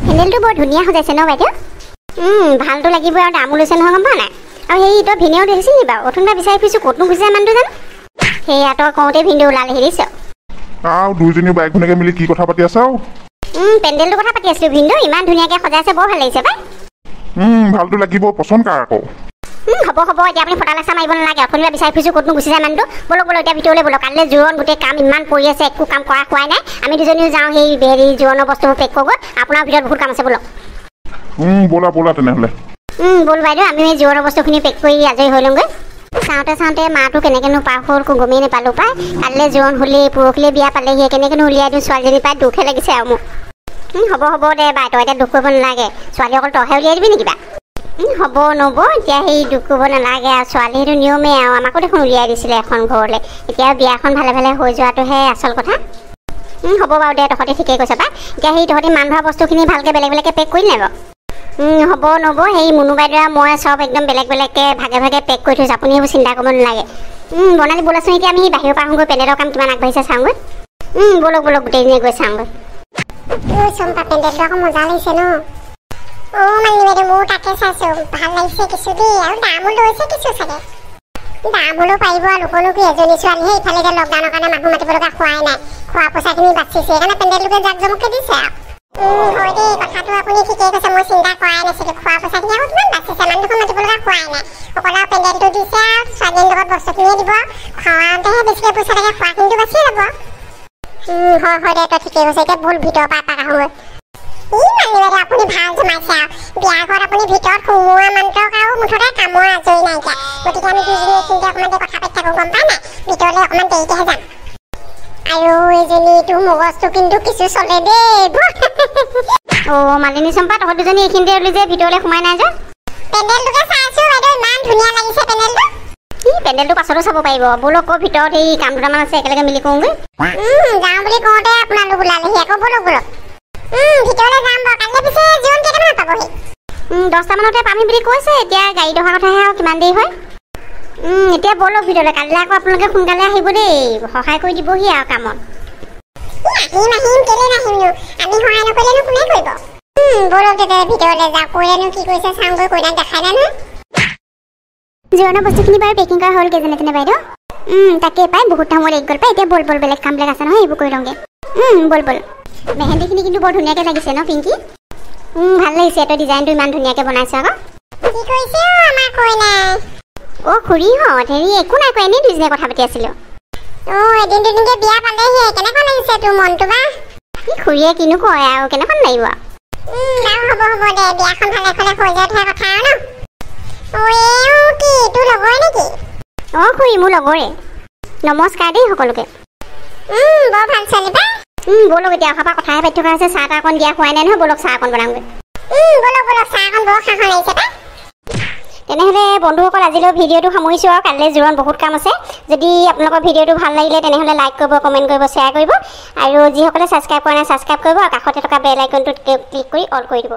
হেন্ডেলটো বৰ ধুনীয়া সজাইছে ন বাইদেউ? ভালটো লাগিব আৰু দামো লৈছে নহয় গম পোৱা নাই? আৰু সেই তই ভিনেও দেখিছিল নি বাৰু? অথনিবা বিচাৰি ফুৰিছোঁ ক'তনো গুচি যায় মানুহটো জানো? সেয়া তই কওঁতে ভিনদেউ ওলালে হেৰিছ। দুইজনী বাইক ভনীকে মিলি কি কথা পাতি আছা? পেণ্ডেলটোৰ কথা পাতি আছিলোঁ ভিনদেউ। ইমান ধুনীয়াকৈ সজাইছে, বৰ ভাল লাগিছে পাই। ভালটো লাগিব, পচন্দ কাৰ আকৌ? হ'ব এতিয়া আপুনি ফটা লেচা মাৰিব নালাগে। অথনিবা বিচাৰি ফুৰিছোঁ ক'তনো গুচি যায় মানুহটো। বলক এতিয়া ভিতৰলৈ বলক। কাইলৈ জোৰণ গোটেই কাম ইমান পৰি আছে, একো কাম কৰা খোৱাই নাই। আমি দুজনীও যাওঁ সেই হেৰি জোৰণৰ বস্তুবোৰ পেক কৰোঁ। আপোনাৰ ভিতৰত বহুত কাম আছে বলক। ব'লা তেনেহ'লে। ব'ল বাইদেউ, আমি এই জোৰণৰ বস্তুখিনি পেক কৰি আজৰি হৈ লওঁগৈ। চাওঁতে মাহটো কেনেকৈনো পাৰ হ'ল গমেই নাপালোঁ পাই। কাইলৈ জোৰণ হ'লেই, পৰহিলৈ বিয়া পালেহি, কেনেকৈনো উলিয়াই দিওঁ ছোৱালীজনী পাই। দুখহে লাগিছে আৰু মোৰ। হ'ব দে বাই, তই এতিয়া দুখ কৰিব নালাগে। ছোৱালী অকল তইহে উলিয়াই দিবি নেকি বা? হ'ব এতিয়া সেই দুখ কৰিব নালাগে আৰু। ছোৱালী সেইটো নিয়মেই আৰু। আমাকো দেখোন উলিয়াই দিছিলে এখন ঘৰলৈ। এতিয়া বিয়াখন ভালে ভালে হৈ যোৱাটোহে আচল কথা। হ'ব বাৰু দে, তহঁতে ঠিকেই কৈছ পাই। এতিয়া সেই তহঁতি মান ধৰা বস্তুখিনি ভালকৈ বেলেগকৈ পেক কৰি নাই বাৰু? হ'ব সেই মুনু বাইদেউ আৰু মই চব একদম বেলেগকৈ ভাগে পেক কৰি থৈছোঁ। আপুনি সেইবোৰ চিন্তা কৰিব নালাগে। বনালি ব'লাচোন, এতিয়া আমি বাহিৰৰ পৰা আহোঁগৈ। পেণ্ডেলৰ কাম কিমান আগবাঢ়িছে চাওঁগৈ। বলক গোটেইজনীয়ে গৈ চাওঁগৈ। চম্পা, পেণ্ডেলটো আকৌ মজা লাগিছে ন? মালিনী বাইদেউ, ময়ো তাকে চাইছোঁ। ভাল লাগিছে কিছু দেই, আৰু দামো লৈছে কিছু চাগে। দাম হ'লেও পাৰিব আৰু। লোকনো কি, এজনী ছোৱালীহে। ইফালে এতিয়া লকডাউনৰ কাৰণে মানুহ মাতিব লগা হোৱাই নাই। খোৱা পইচাখিনি বাচিছে, সেইকাৰণে পেণ্ডেলটোকে জাক জমককৈ দিছে আৰু। হয় দেই, কথাটো আপুনি ঠিকেই কৈছে। মই চিন্তা কৰাই নাছিলোঁ। খোৱা পইচাখিনি আকৌ কিমান বাচিছে, মানুহখন মাতিব লগা হোৱাই নাই। অকল আৰু পেণ্ডেলটো দিছে আৰু ছোৱালীজনীৰ লগত বস্তুখিনিয়ে দিব। খোৱাওঁতেহে বেছিকৈ পইচা লাগে, খোৱাখিনিতো বাচিয়ে যাব। হয় দে, তই ঠিকেই কৈছে। এতিয়া ভুল ভিতৰৰ পৰা এপাক আহোঁগৈ। মালিনী বাইদেউ, আপুনি ভাল জমাইছে আৰু। বিয়াৰ ঘৰত আপুনি ভিতৰত সোমোৱা মান্ত্ৰক আৰু মুঠতে কামৰ আজৰি নাইকিয়া। গতিকে আমি দুইজনীয়ে এইখিনিতে অকণমান দেৰি কথা পাতি থাকোঁ, গম পাই নাই? ভিতৰলৈ অকণমান দেৰিকৈহে যাম। আৰু এইজনীটো মগজটো কিন্তু কিছু চলে দেই। মালিনী চম্পা, তহঁত দুজনী এইখিনিতে ৰলি যে ভিতৰলৈ সোমাই নাই যে? পেণ্ডেলটোকে চাইছোঁ বাইদেউ, ইমান ধুনীয়া লাগিছে পেণ্ডেলটো। পেণ্ডেলটো পাছতো চাব পাৰিব। বলক আকৌ ভিতৰত এই কাম দুটামান আছে, একেলগে মিলি কৰোঁগৈ। যাওঁ বুলি কওঁতে আপোনালোক ওলালেহি আকৌ। বলক ভিতৰলৈ যাম বাৰু। কাইলৈ পিছে জোৰণ কেইটামানত পাবহি? 10টা মানতে পামহি বুলি কৈছে। এতিয়া গাড়ীত অহা কথাহে আৰু কিমান দেৰি হয়। এতিয়া বলক ভিতৰলৈ। কাইলৈ আকৌ আপোনালোকে সোনকালে আহিব দেই, সহায় কৰি দিবহি আৰু কামত। আহিম কেলে নাহিমনো? আমি সহায় নকৰিলেনো কোনে কৰিব? বলক তেতিয়া ভিতৰলৈ যাওঁ। কৈলানো কি কৰিছে চাওঁগৈ। কৈলাক দেখাই নাই নহয়। জোৰণৰ বস্তুখিনি বাৰু পেকিং কৰা হ'ল যেনে বাইদেউ? তাকে পাই, বহুত সময় লাগি গ'ল পাই। এতিয়া বল বেলেগ কামবিলাক আছে নহয়, এইবোৰ কৰি লওঁগৈ। বল মেহেন্দিখিনি কিন্তু বৰ ধুনীয়াকৈ লাগিছে ন পিংকি? ভাল লাগিছে। তই ডিজাইনটো ইমান ধুনীয়াকৈ বনাইছ আকৌ। কি কৰিছে আমাৰ কৈলাই? খুৰীহঁত হেৰি একো নাই কোৱা, এনেই দুইজনীয়ে কথা পাতি আছিলোঁ। এদিন দুদিনকৈ বিয়া পালেহি, কেনেকুৱা লাগিছে তোৰ মনটো বা? খুৰীয়ে কিনো কয় আৰু, কেনেকুৱা লাগিব? বাৰু হ'ব দে, বিয়াখন ভালে ভালে হৈ যোৱাটোহে কথা আৰু ন? কি তোৰ লগৰে নেকি? খুৰী মোৰ লগৰে। নমস্কাৰ দেই সকলোকে। বৰ ভাল ছোৱালী পাই। বলক এতিয়া অহাৰ পৰা কথাহে পাতি থকা আছে। চাহ তাহ অকণ দিয়া হোৱাই নাই নহয়। বলক চাহ অকণ বনাওঁগৈ। বলক চাহ অকণ বৰ খাওঁ লাগিছে পাই। তেনেহ'লে বন্ধুসকল, আজিলৈ ভিডিঅ'টো সামৰিছোঁ আৰু। কাইলৈ জোৰণ বহুত কাম আছে। যদি আপোনালোকৰ ভিডিঅ'টো ভাল লাগিলে তেনেহ'লে লাইক কৰিব, কমেণ্ট কৰিব, শ্বেয়াৰ কৰিব। আৰু যিসকলে ছাবস্ক্ৰাইব কৰা নাই ছাবস্ক্ৰাইব কৰিব, আৰু কাষতে থকা বেল আইকনটোত ক্লিক কৰি অল কৰি দিব।